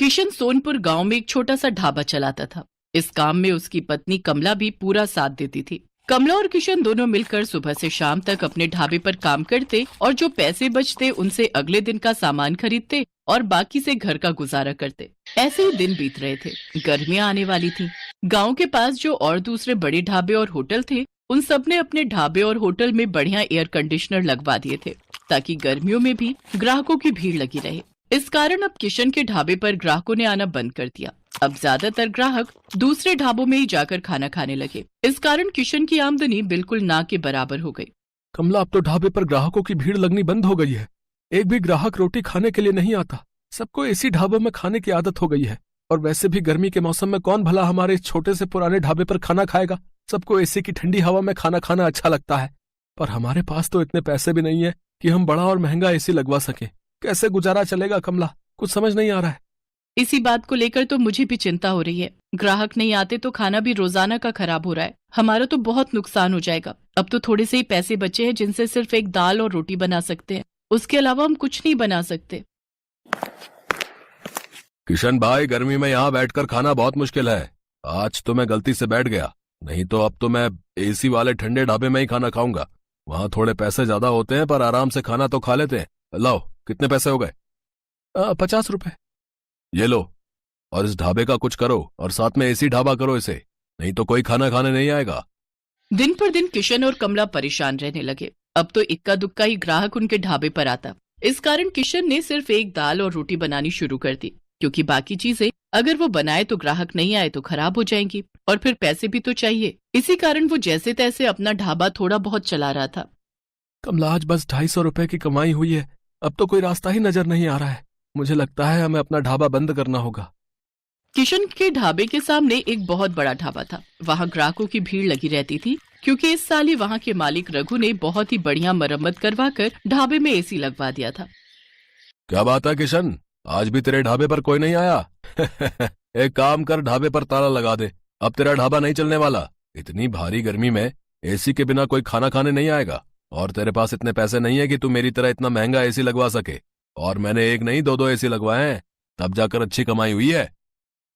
किशन सोनपुर गांव में एक छोटा सा ढाबा चलाता था। इस काम में उसकी पत्नी कमला भी पूरा साथ देती थी। कमला और किशन दोनों मिलकर सुबह से शाम तक अपने ढाबे पर काम करते और जो पैसे बचते उनसे अगले दिन का सामान खरीदते और बाकी से घर का गुजारा करते। ऐसे ही दिन बीत रहे थे। गर्मियां आने वाली थी। गांव के पास जो और दूसरे बड़े ढाबे और होटल थे, उन सब ने अपने ढाबे और होटल में बढ़िया एयर कंडीशनर लगवा दिए थे ताकि गर्मियों में भी ग्राहकों की भीड़ लगी रहे। इस कारण अब किशन के ढाबे पर ग्राहकों ने आना बंद कर दिया। अब ज्यादातर ग्राहक दूसरे ढाबों में ही जाकर खाना खाने लगे। इस कारण किशन की आमदनी बिल्कुल ना के बराबर हो गई। कमला, अब तो ढाबे पर ग्राहकों की भीड़ लगनी बंद हो गई है। एक भी ग्राहक रोटी खाने के लिए नहीं आता। सबको इसी ढाबों में खाने की आदत हो गई है। और वैसे भी गर्मी के मौसम में कौन भला हमारे इस छोटे से पुराने ढाबे पर खाना खाएगा। सबको एसी की ठंडी हवा में खाना खाना अच्छा लगता है, पर हमारे पास तो इतने पैसे भी नहीं है कि हम बड़ा और महंगा एसी लगवा सकें। कैसे गुजारा चलेगा कमला, कुछ समझ नहीं आ रहा है। इसी बात को लेकर तो मुझे भी चिंता हो रही है। ग्राहक नहीं आते तो खाना भी रोजाना का खराब हो रहा है। हमारा तो बहुत नुकसान हो जाएगा। अब तो थोड़े से ही पैसे बचे हैं जिनसे सिर्फ एक दाल और रोटी बना सकते हैं। उसके अलावा हम कुछ नहीं बना सकते। किशन भाई, गर्मी में यहाँ बैठकर खाना बहुत मुश्किल है। आज तो मैं गलती से बैठ गया, नहीं तो अब तो मैं एसी वाले ठंडे ढाबे में ही खाना खाऊंगा। वहाँ थोड़े पैसे ज्यादा होते हैं पर आराम से खाना तो खा लेते हैं। लाओ, कितने पैसे हो गए? 50 रुपए। ये लो, और इस ढाबे का कुछ करो और साथ में एसी ढाबा करो इसे, नहीं तो कोई खाना खाने नहीं आएगा। दिन पर दिन किशन और कमला परेशान रहने लगे। अब तो इक्का दुक्का ही ग्राहक उनके ढाबे पर आता। इस कारण किशन ने सिर्फ एक दाल और रोटी बनानी शुरू कर दी, क्योंकि बाकी चीजें अगर वो बनाए तो ग्राहक नहीं आए तो खराब हो जाएंगी और फिर पैसे भी तो चाहिए। इसी कारण वो जैसे तैसे अपना ढाबा थोड़ा बहुत चला रहा था। कमला, आज बस 250 रुपए की कमाई हुई है। अब तो कोई रास्ता ही नजर नहीं आ रहा है। मुझे लगता है हमें अपना ढाबा बंद करना होगा। किशन के ढाबे के सामने एक बहुत बड़ा ढाबा था। वहाँ ग्राहकों की भीड़ लगी रहती थी, क्योंकि इस साल ही वहाँ के मालिक रघु ने बहुत ही बढ़िया मरम्मत करवाकर ढाबे में एसी लगवा दिया था। क्या बात है किशन, आज भी तेरे ढाबे पर कोई नहीं आया? एक काम कर, ढाबे पर ताला लगा दे। अब तेरा ढाबा नहीं चलने वाला। इतनी भारी गर्मी में एसी के बिना कोई खाना खाने नहीं आएगा, और तेरे पास इतने पैसे नहीं है कि तू मेरी तरह इतना महंगा एसी लगवा सके। और मैंने एक नहीं दो एसी लगवाए हैं, तब जाकर अच्छी कमाई हुई है।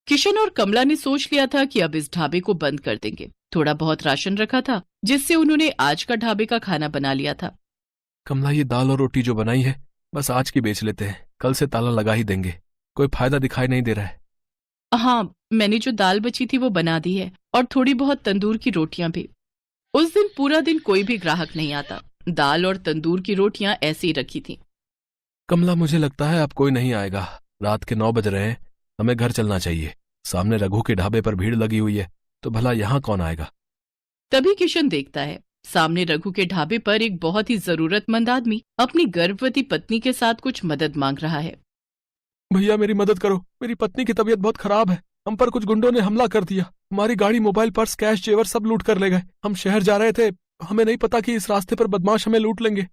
किशन और कमला ने सोच लिया था कि अब इस ढाबे को बंद कर देंगे। थोड़ा बहुत राशन रखा था जिससे उन्होंने आज का ढाबे का खाना बना लिया था। कमला, ये दाल और रोटी जो बनाई है बस आज की बेच लेते हैं, कल से ताला लगा ही देंगे। कोई फायदा दिखाई नहीं दे रहा है। हाँ, मैंने जो दाल बची थी वो बना दी है और थोड़ी बहुत तंदूर की रोटियां भी। उस दिन पूरा दिन कोई भी ग्राहक नहीं आता। दाल और तंदूर की रोटियां ऐसे ही रखी थी। कमला, मुझे लगता है अब कोई नहीं आएगा। रात के 9 बज रहे हैं, हमें घर चलना चाहिए। सामने रघु के ढाबे पर भीड़ लगी हुई है, तो भला यहाँ कौन आएगा? तभी किशन देखता है सामने रघु के ढाबे पर एक बहुत ही जरूरतमंद आदमी अपनी गर्भवती पत्नी के साथ कुछ मदद मांग रहा है। भैया, मेरी मदद करो। मेरी पत्नी की तबीयत बहुत खराब है। हम पर कुछ गुंडों ने हमला कर दिया। हमारी गाड़ी, मोबाइल, पर्स, कैश, जेवर सब लूट कर ले गए। हम शहर जा रहे थे, हमें नहीं पता कि इस रास्ते पर बदमाश हमें लूट लेंगे।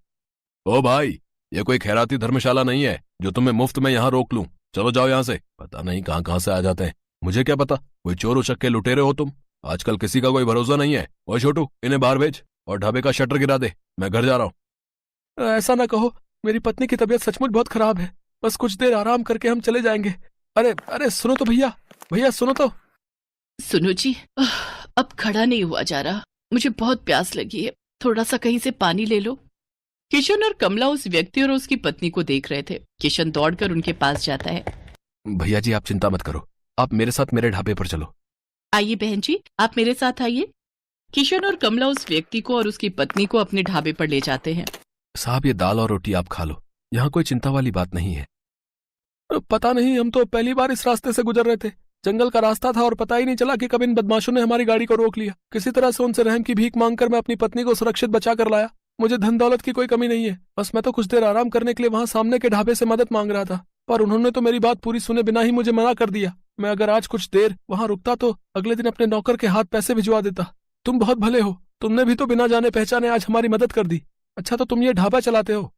ओ भाई, ये कोई खैराती धर्मशाला नहीं है जो तुम्हें मुफ्त में यहाँ रोक लूं। चलो जाओ यहाँ से। पता नहीं कहाँ कहाँ से आ जाते हैं। मुझे क्या पता, कोई चोर उचक्के लुटेरे हो तुम। आजकल किसी का कोई भरोसा नहीं है। ओए छोटू, इन्हें बाहर भेज और ढाबे का शटर गिरा दे। मैं घर जा रहा हूँ। ऐसा ना कहो, मेरी पत्नी की तबीयत सचमुच बहुत खराब है। बस कुछ देर आराम करके हम चले जाएंगे। अरे अरे, सुनो तो भैया, भैया सुनो तो। सुनो जी, अब खड़ा नहीं हुआ जा रहा। मुझे बहुत प्यास लगी है, थोड़ा सा कहीं से पानी ले लो। किशन और कमला उस व्यक्ति और उसकी पत्नी को देख रहे थे। किशन दौड़कर उनके पास जाता है। भैया जी, आप चिंता मत करो, आप मेरे साथ मेरे ढाबे पर चलो। आइए बहन जी, आप मेरे साथ आइए। किशन और कमला उस व्यक्ति को और उसकी पत्नी को अपने ढाबे पर ले जाते हैं। साहब, ये दाल और रोटी आप खा लो, यहाँ कोई चिंता वाली बात नहीं है। पता नहीं, हम तो पहली बार इस रास्ते से गुजर रहे थे। जंगल का रास्ता था और पता ही नहीं चला कि कब इन बदमाशों ने हमारी गाड़ी को रोक लिया। किसी तरह से उनसे रहम की भीख मांगकर मैं अपनी पत्नी को सुरक्षित बचा कर लाया। मुझे धन दौलत की कोई कमी नहीं है। बस मैं तो कुछ देर आराम करने के लिए वहां सामने के ढाबे से मदद मांग रहा था, पर उन्होंने तो मेरी बात पूरी सुने बिना ही मुझे मना कर दिया। मैं अगर आज कुछ देर वहां रुकता तो अगले दिन अपने नौकर के हाथ पैसे भिजवा देता। तुम बहुत भले हो, तुमने भी तो बिना जाने पहचाने आज हमारी मदद कर दी। अच्छा, तो तुम ये ढाबा चलाते हो?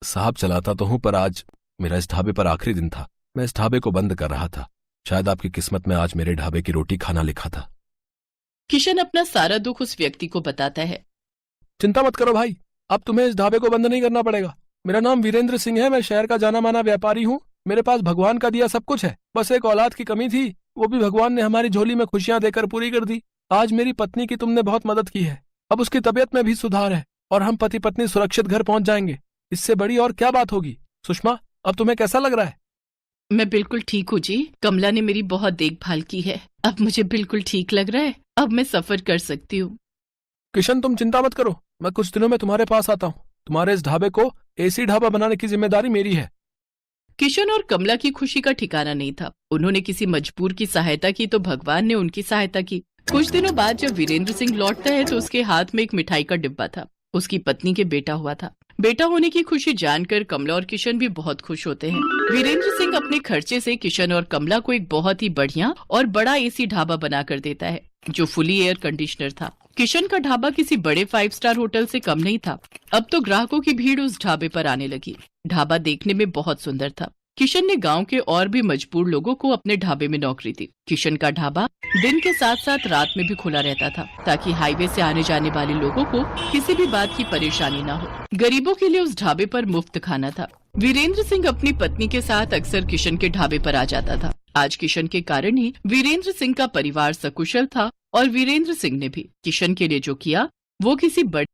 साहब, चलाता तो हूँ, पर आज मेरा इस ढाबे पर आखिरी दिन था। मैं इस ढाबे को बंद कर रहा था। शायद आपकी किस्मत में आज मेरे ढाबे की रोटी खाना लिखा था। किशन अपना सारा दुख उस व्यक्ति को बताता है। चिंता मत करो भाई, अब तुम्हें इस ढाबे को बंद नहीं करना पड़ेगा। मेरा नाम वीरेंद्र सिंह है, मैं शहर का जाना माना व्यापारी हूँ। मेरे पास भगवान का दिया सब कुछ है, बस एक औलाद की कमी थी, वो भी भगवान ने हमारी झोली में खुशियां देकर पूरी कर दी। आज मेरी पत्नी की तुमने बहुत मदद की है, अब उसकी तबीयत में भी सुधार है और हम पति पत्नी सुरक्षित घर पहुंच जाएंगे। इससे बड़ी और क्या बात होगी। सुषमा, अब तुम्हें कैसा लग रहा है? मैं बिल्कुल ठीक हूँ जी। कमला ने मेरी बहुत देखभाल की है, अब मुझे बिल्कुल ठीक लग रहा है। अब मैं सफर कर सकती हूँ। किशन, तुम चिंता मत करो, मैं कुछ दिनों में तुम्हारे पास आता हूँ। तुम्हारे इस ढाबे को एसी ढाबा बनाने की जिम्मेदारी मेरी है। किशन और कमला की खुशी का ठिकाना नहीं था। उन्होंने किसी मजबूर की सहायता की तो भगवान ने उनकी सहायता की। कुछ दिनों बाद जब वीरेंद्र सिंह लौटता है तो उसके हाथ में एक मिठाई का डिब्बा था। उसकी पत्नी के बेटा हुआ था। बेटा होने की खुशी जानकर कमला और किशन भी बहुत खुश होते हैं। वीरेंद्र सिंह अपने खर्चे से किशन और कमला को एक बहुत ही बढ़िया और बड़ा एसी ढाबा बना कर देता है, जो फुली एयर कंडीशनर था। किशन का ढाबा किसी बड़े 5 स्टार होटल से कम नहीं था। अब तो ग्राहकों की भीड़ उस ढाबे पर आने लगी। ढाबा देखने में बहुत सुंदर था। किशन ने गांव के और भी मजबूर लोगों को अपने ढाबे में नौकरी दी। किशन का ढाबा दिन के साथ साथ रात में भी खुला रहता था, ताकि हाईवे से आने जाने वाले लोगों को किसी भी बात की परेशानी न हो। गरीबों के लिए उस ढाबे पर मुफ्त खाना था। वीरेंद्र सिंह अपनी पत्नी के साथ अक्सर किशन के ढाबे पर आ जाता था। आज किशन के कारण ही वीरेंद्र सिंह का परिवार सकुशल था और वीरेंद्र सिंह ने भी किशन के लिए जो किया वो किसी बड़े